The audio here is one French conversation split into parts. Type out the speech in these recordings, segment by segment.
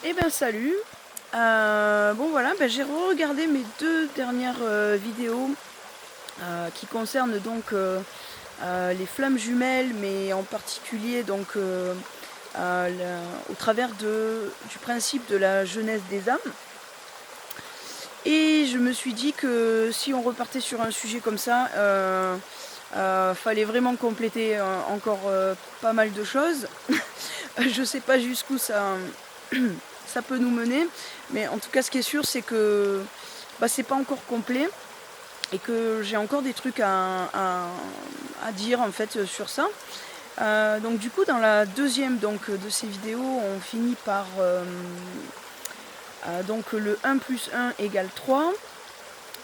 Eh ben salut. Bon voilà, j'ai regardé mes deux dernières vidéos qui concernent donc les flammes jumelles, mais en particulier donc au travers du principe de la jeunesse des âmes. Et je me suis dit que si on repartait sur un sujet comme ça, fallait vraiment compléter encore pas mal de choses. Je sais pas jusqu'où ça peut nous mener, mais en tout cas ce qui est sûr c'est que c'est pas encore complet et que j'ai encore des trucs à dire en fait sur ça. Donc du coup dans la deuxième de ces vidéos on finit par donc le 1 plus 1 égale 3.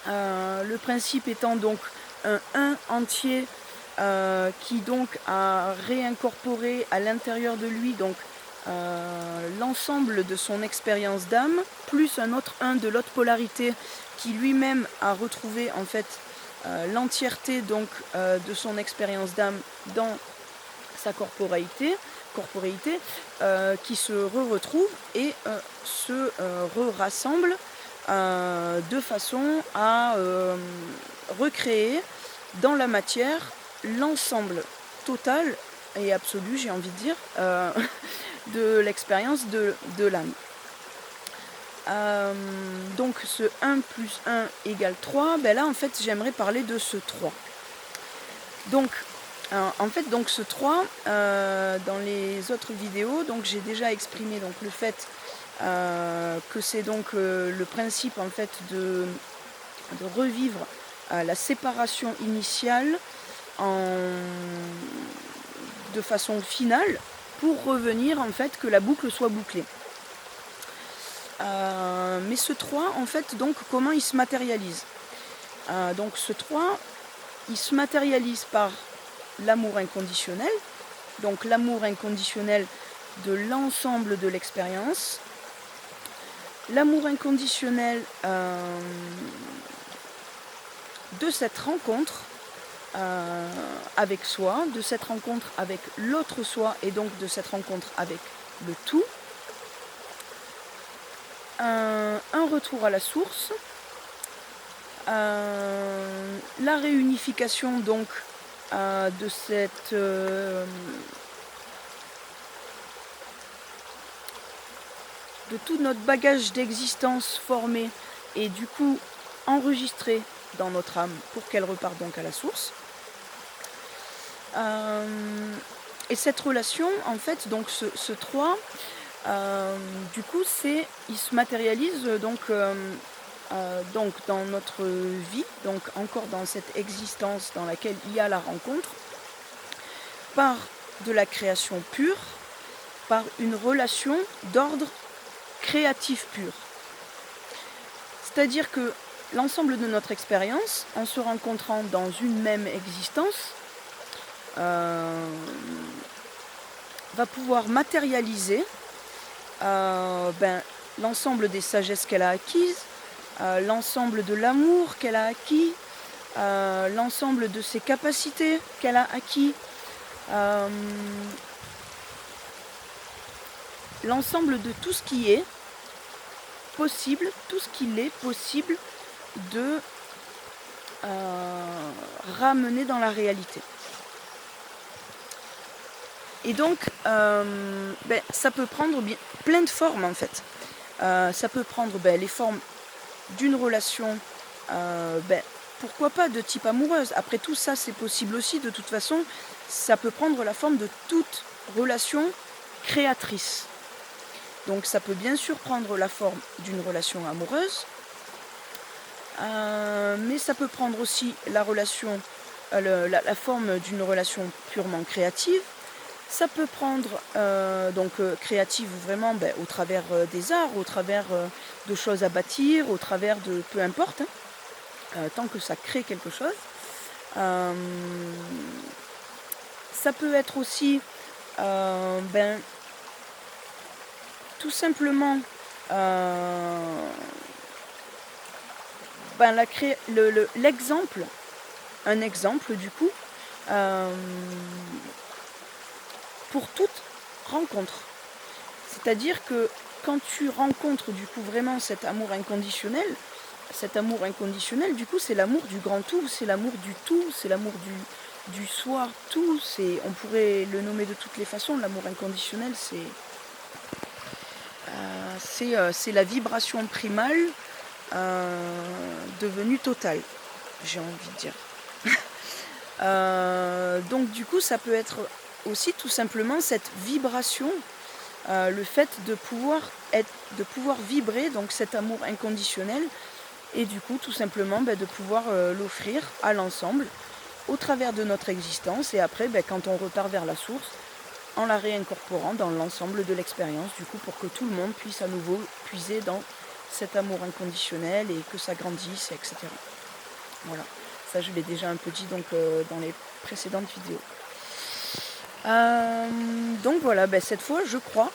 Le principe étant donc un 1 entier qui donc a réincorporé à l'intérieur de lui donc l'ensemble de son expérience d'âme, plus un autre 1 de l'autre polarité qui lui-même a retrouvé en fait l'entièreté donc de son expérience d'âme dans sa corporéité, qui se retrouve et se rassemble de façon à recréer dans la matière l'ensemble total et absolu, j'ai envie de dire, de l'expérience de l'âme. Donc ce 1 plus 1 égale 3, là en fait j'aimerais parler de ce 3. Donc en fait donc ce 3, dans les autres vidéos, donc j'ai déjà exprimé donc le fait que c'est donc le principe en fait de revivre la séparation initiale de façon finale pour revenir en fait que la boucle soit bouclée. Mais ce 3 en fait donc comment il se matérialise? Donc ce 3 il se matérialise par l'amour inconditionnel, donc l'amour inconditionnel de l'ensemble de l'expérience, l'amour inconditionnel de cette rencontre avec soi, de cette rencontre avec l'autre soi et donc de cette rencontre avec le tout, un retour à la source, la réunification donc de cette de tout notre bagage d'existence formé et du coup enregistré dans notre âme pour qu'elle reparte donc à la source. Et cette relation, en fait, donc ce 3, du coup, il se matérialise donc dans notre vie, donc encore dans cette existence dans laquelle il y a la rencontre, par de la création pure, par une relation d'ordre créatif pur. C'est-à-dire que l'ensemble de notre expérience, en se rencontrant dans une même existence, va pouvoir matérialiser l'ensemble des sagesses qu'elle a acquises, l'ensemble de l'amour qu'elle a acquis, l'ensemble de ses capacités qu'elle a acquis, l'ensemble de tout ce qui est possible, tout ce qu'il est possible de ramener dans la réalité. Et donc, ça peut prendre plein de formes en fait. Ça peut prendre les formes d'une relation, pourquoi pas de type amoureuse. Après tout ça, c'est possible aussi. De toute façon, ça peut prendre la forme de toute relation créatrice. Donc ça peut bien sûr prendre la forme d'une relation amoureuse, mais ça peut prendre aussi la forme d'une relation purement créative. Ça peut prendre créative vraiment au travers des arts, au travers de choses à bâtir, au travers de peu importe, tant que ça crée quelque chose. Ça peut être aussi tout simplement l'exemple, un exemple du coup, pour toute rencontre. C'est-à-dire que quand tu rencontres du coup vraiment cet amour inconditionnel, du coup, c'est l'amour du grand tout, c'est l'amour du tout, c'est l'amour du soi, tout. On pourrait le nommer de toutes les façons. L'amour inconditionnel, c'est la vibration primale devenue totale, j'ai envie de dire. Donc du coup, ça peut être aussi tout simplement cette vibration, le fait de pouvoir vibrer donc cet amour inconditionnel, et du coup tout simplement de pouvoir l'offrir à l'ensemble au travers de notre existence, et après quand on repart vers la source, en la réincorporant dans l'ensemble de l'expérience, du coup pour que tout le monde puisse à nouveau puiser dans cet amour inconditionnel et que ça grandisse, etc. Voilà, ça je l'ai déjà un peu dit donc, dans les précédentes vidéos. Donc voilà, cette fois je crois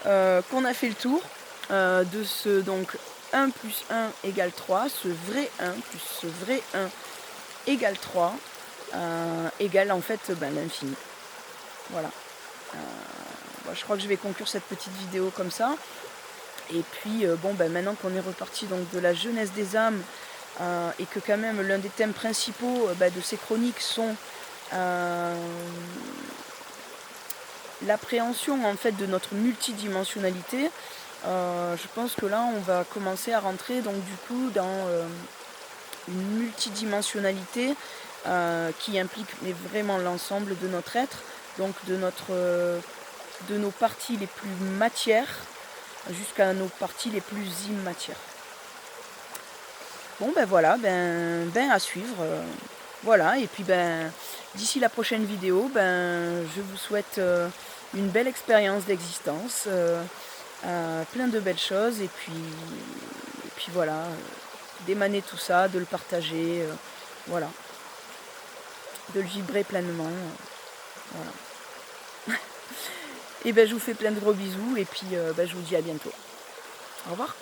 qu'on a fait le tour de ce donc 1 plus 1 égale 3, ce vrai 1 plus ce vrai 1 égale 3, égale en fait l'infini. Voilà. Je crois que je vais conclure cette petite vidéo comme ça. Et puis maintenant qu'on est reparti donc de la jeunesse des âmes, et que quand même l'un des thèmes principaux de ces chroniques sont l'appréhension en fait de notre multidimensionnalité, je pense que là on va commencer à rentrer donc du coup dans une multidimensionnalité qui implique vraiment l'ensemble de notre être, donc de nos parties les plus matières jusqu'à nos parties les plus immatières. Bon voilà, à suivre. Voilà, et puis d'ici la prochaine vidéo, je vous souhaite une belle expérience d'existence, plein de belles choses, et puis voilà, d'émaner tout ça, de le partager, voilà, de le vibrer pleinement, voilà. Et je vous fais plein de gros bisous, et puis je vous dis à bientôt. Au revoir.